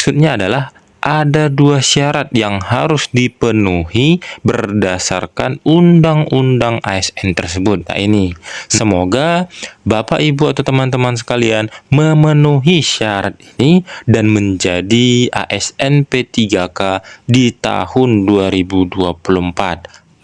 Maksudnya adalah ada dua syarat yang harus dipenuhi berdasarkan undang-undang ASN tersebut. Nah ini, semoga Bapak, Ibu, atau teman-teman sekalian memenuhi syarat ini dan menjadi ASN P3K di tahun 2024.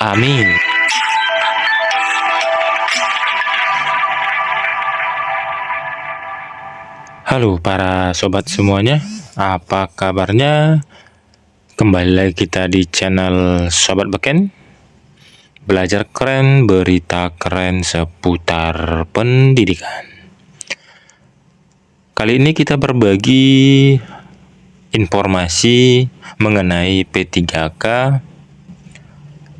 Amin. Halo para sobat semuanya, apa kabarnya? Kembali lagi kita di channel Sobat Beken. Belajar keren, berita keren seputar pendidikan. Kali ini kita berbagi informasi mengenai P3K.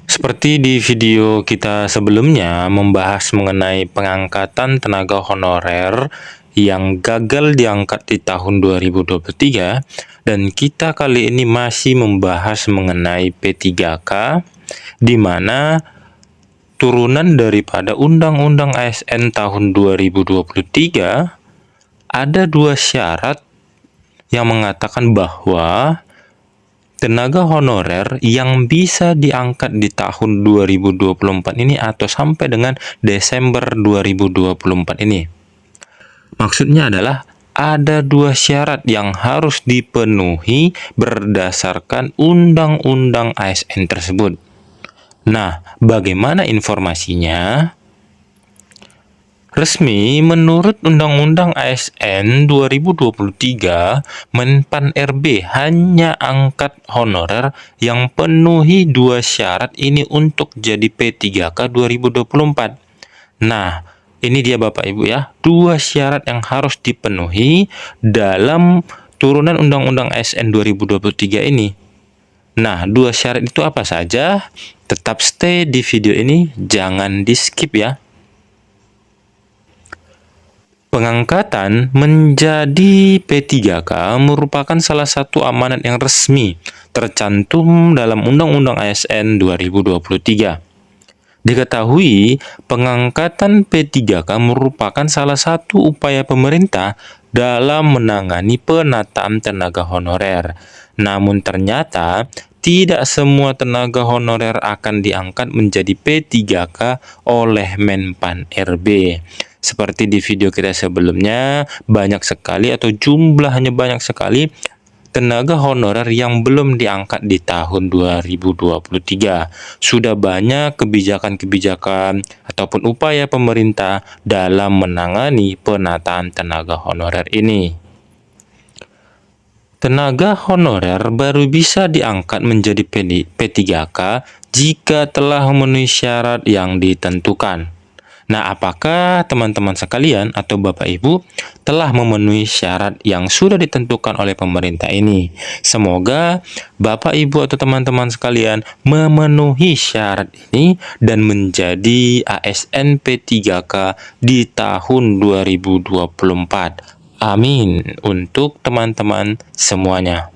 Seperti di video kita sebelumnya membahas mengenai pengangkatan tenaga honorer yang gagal diangkat di tahun 2023, dan kita kali ini masih membahas mengenai P3K, di mana turunan daripada Undang-Undang ASN tahun 2023 ada dua syarat yang mengatakan bahwa tenaga honorer yang bisa diangkat di tahun 2024 ini atau sampai dengan Desember 2024 ini. Maksudnya adalah ada dua syarat yang harus dipenuhi berdasarkan undang-undang ASN tersebut. Nah, bagaimana informasinya? Resmi, menurut Undang-Undang ASN 2023, Menpan RB hanya angkat honorer yang penuhi dua syarat ini untuk jadi P3K 2024. Nah, ini dia Bapak Ibu ya, dua syarat yang harus dipenuhi dalam turunan Undang-Undang ASN 2023 ini. Nah, dua syarat itu apa saja? Tetap stay di video ini, jangan di skip ya. Pengangkatan menjadi P3K merupakan salah satu amanat yang resmi tercantum dalam Undang-Undang ASN 2023. Diketahui, pengangkatan P3K merupakan salah satu upaya pemerintah dalam menangani penataan tenaga honorer. Namun ternyata, tidak semua tenaga honorer akan diangkat menjadi P3K oleh Menpan RB. Seperti di video kita sebelumnya, banyak sekali atau jumlahnya banyak sekali tenaga honorer yang belum diangkat di tahun 2023. Sudah banyak kebijakan-kebijakan ataupun upaya pemerintah dalam menangani penataan tenaga honorer ini. Tenaga honorer baru bisa diangkat menjadi P3K jika telah memenuhi syarat yang ditentukan. Nah, apakah teman-teman sekalian atau Bapak Ibu telah memenuhi syarat yang sudah ditentukan oleh pemerintah ini? Semoga Bapak Ibu atau teman-teman sekalian memenuhi syarat ini dan menjadi ASN P3K di tahun 2024. Amin untuk teman-teman semuanya.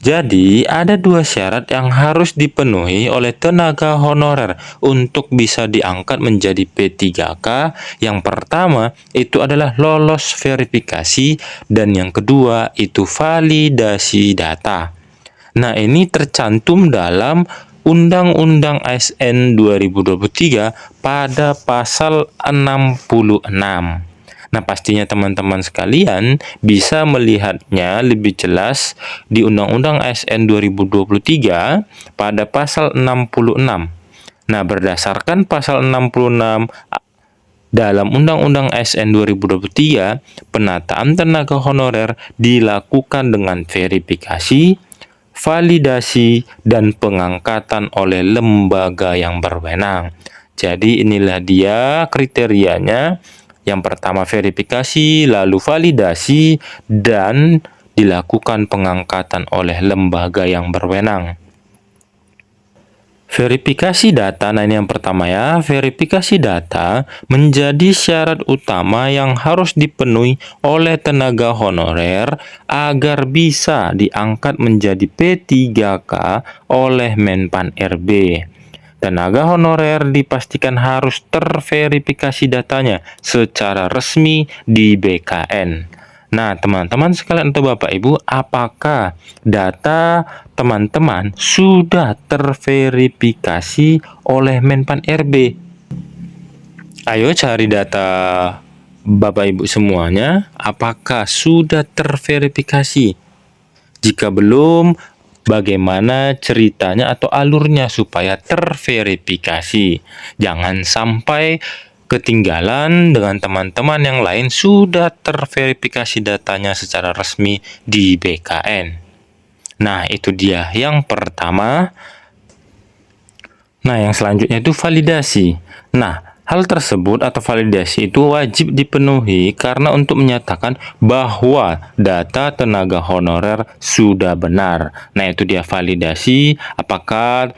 Jadi, ada dua syarat yang harus dipenuhi oleh tenaga honorer untuk bisa diangkat menjadi P3K. Yang pertama, itu adalah lolos verifikasi, dan yang kedua, itu validasi data. Nah, ini tercantum dalam Undang-Undang ASN 2023 pada pasal 66. Nah, pastinya teman-teman sekalian bisa melihatnya lebih jelas di Undang-Undang ASN 2023 pada pasal 66. Nah, berdasarkan pasal 66 dalam Undang-Undang ASN 2023, penataan tenaga honorer dilakukan dengan verifikasi, validasi, dan pengangkatan oleh lembaga yang berwenang. Jadi inilah dia kriterianya. Yang pertama verifikasi, lalu validasi, dan dilakukan pengangkatan oleh lembaga yang berwenang. Verifikasi data, nah ini yang pertama ya, verifikasi data menjadi syarat utama yang harus dipenuhi oleh tenaga honorer agar bisa diangkat menjadi P3K oleh Menpan RB. Tenaga honorer dipastikan harus terverifikasi datanya secara resmi di BKN. Nah, teman-teman sekalian atau Bapak Ibu, apakah data teman-teman sudah terverifikasi oleh Menpan RB? Ayo cari data Bapak Ibu semuanya, apakah sudah terverifikasi? Jika belum, bagaimana ceritanya atau alurnya supaya terverifikasi? Jangan sampai ketinggalan dengan teman-teman yang lain sudah terverifikasi datanya secara resmi di BKN. Nah, itu dia yang pertama. Nah, yang selanjutnya itu validasi. Nah, hal tersebut atau validasi itu wajib dipenuhi karena untuk menyatakan bahwa data tenaga honorer sudah benar. Nah, itu dia validasi, apakah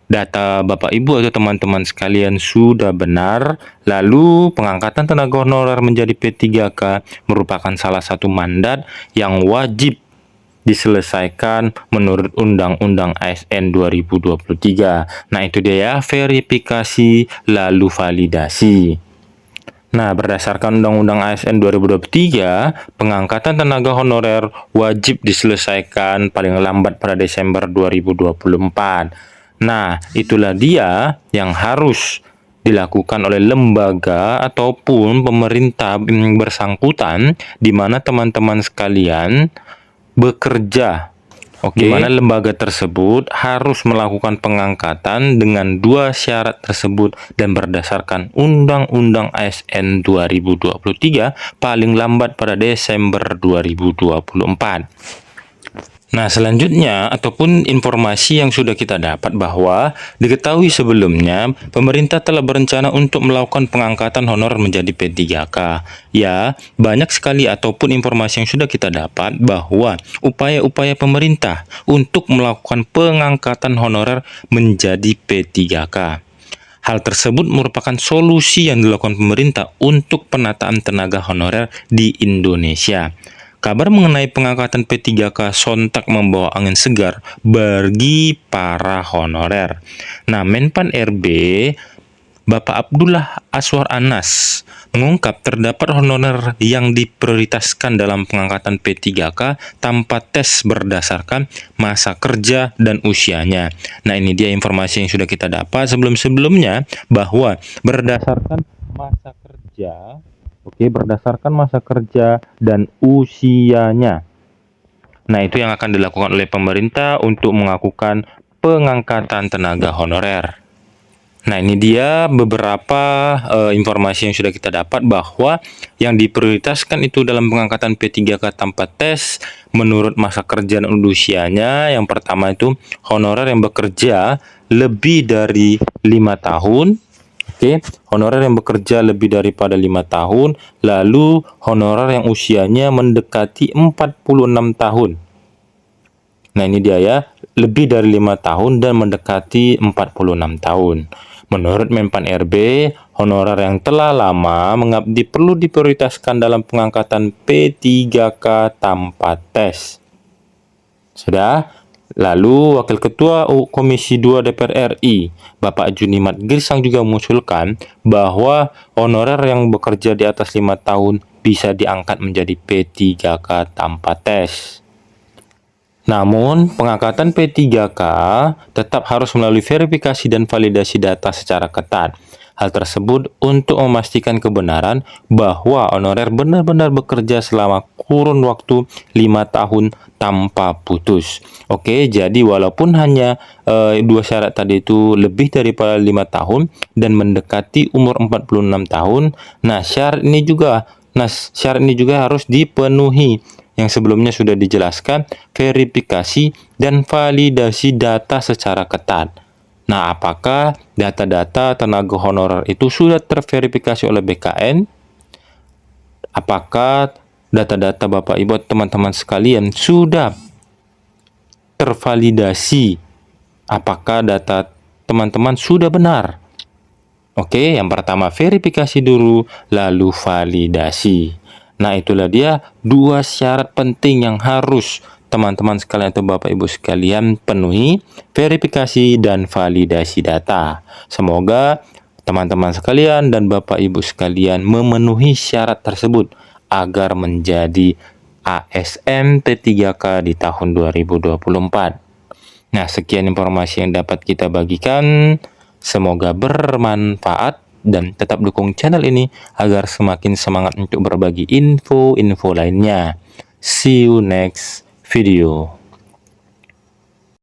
data Bapak Ibu atau teman-teman sekalian sudah benar. Lalu, pengangkatan tenaga honorer menjadi P3K merupakan salah satu mandat yang wajib diselesaikan menurut Undang-Undang ASN 2023. Nah, itu dia ya, verifikasi lalu validasi. Nah, berdasarkan Undang-Undang ASN 2023, pengangkatan tenaga honorer wajib diselesaikan paling lambat pada Desember 2024. Nah, itulah dia yang harus dilakukan oleh lembaga ataupun pemerintah bersangkutan, di mana teman-teman sekalian bekerja. Di mana lembaga tersebut harus melakukan pengangkatan dengan dua syarat tersebut dan berdasarkan Undang-Undang ASN 2023 paling lambat pada Desember 2024. Nah, selanjutnya ataupun informasi yang sudah kita dapat bahwa diketahui sebelumnya pemerintah telah berencana untuk melakukan pengangkatan honor menjadi P3K. Ya, banyak sekali ataupun informasi yang sudah kita dapat bahwa upaya-upaya pemerintah untuk melakukan pengangkatan honorer menjadi P3K. Hal tersebut merupakan solusi yang dilakukan pemerintah untuk penataan tenaga honorer di Indonesia. Kabar mengenai pengangkatan P3K sontak membawa angin segar bagi para honorer. Nah, Menpan RB, Bapak Abdullah Aswar Anas, mengungkap terdapat honorer yang diprioritaskan dalam pengangkatan P3K tanpa tes berdasarkan masa kerja dan usianya. Nah, ini dia informasi yang sudah kita dapat sebelum-sebelumnya bahwa berdasarkan masa kerja, berdasarkan masa kerja dan usianya. Nah, itu yang akan dilakukan oleh pemerintah untuk melakukan pengangkatan tenaga honorer. Nah, ini dia beberapa informasi yang sudah kita dapat bahwa yang diprioritaskan itu dalam pengangkatan P3K tanpa tes menurut masa kerja dan usianya. Yang pertama itu honorer yang bekerja lebih dari 5 tahun. Honorer yang bekerja lebih daripada 5 tahun, lalu honorer yang usianya mendekati 46 tahun. Nah, ini dia ya, lebih dari 5 tahun dan mendekati 46 tahun. Menurut Menpan RB, honorer yang telah lama mengabdi perlu diprioritaskan dalam pengangkatan P3K tanpa tes. Sudah? Lalu, Wakil Ketua Komisi 2 DPR RI, Bapak Junimat Girsang juga mengusulkan bahwa honorer yang bekerja di atas 5 tahun bisa diangkat menjadi P3K tanpa tes. Namun, pengangkatan P3K tetap harus melalui verifikasi dan validasi data secara ketat. Hal tersebut untuk memastikan kebenaran bahwa honorer benar-benar bekerja selama kurun waktu 5 tahun tanpa putus. Jadi walaupun hanya dua syarat tadi itu lebih daripada 5 tahun dan mendekati umur 46 tahun, syarat ini juga harus dipenuhi. Yang sebelumnya sudah dijelaskan, verifikasi dan validasi data secara ketat. Nah, apakah data-data tenaga honorer itu sudah terverifikasi oleh BKN? Apakah data-data Bapak Ibu teman-teman sekalian sudah tervalidasi? Apakah data teman-teman sudah benar? Yang pertama verifikasi dulu, lalu validasi. Nah, itulah dia dua syarat penting yang harus teman-teman sekalian atau Bapak Ibu sekalian penuhi, verifikasi dan validasi data. Semoga teman-teman sekalian dan Bapak Ibu sekalian memenuhi syarat tersebut agar menjadi ASN P3K di tahun 2024. Nah, sekian informasi yang dapat kita bagikan. Semoga bermanfaat dan tetap dukung channel ini agar semakin semangat untuk berbagi info-info lainnya. See you next video.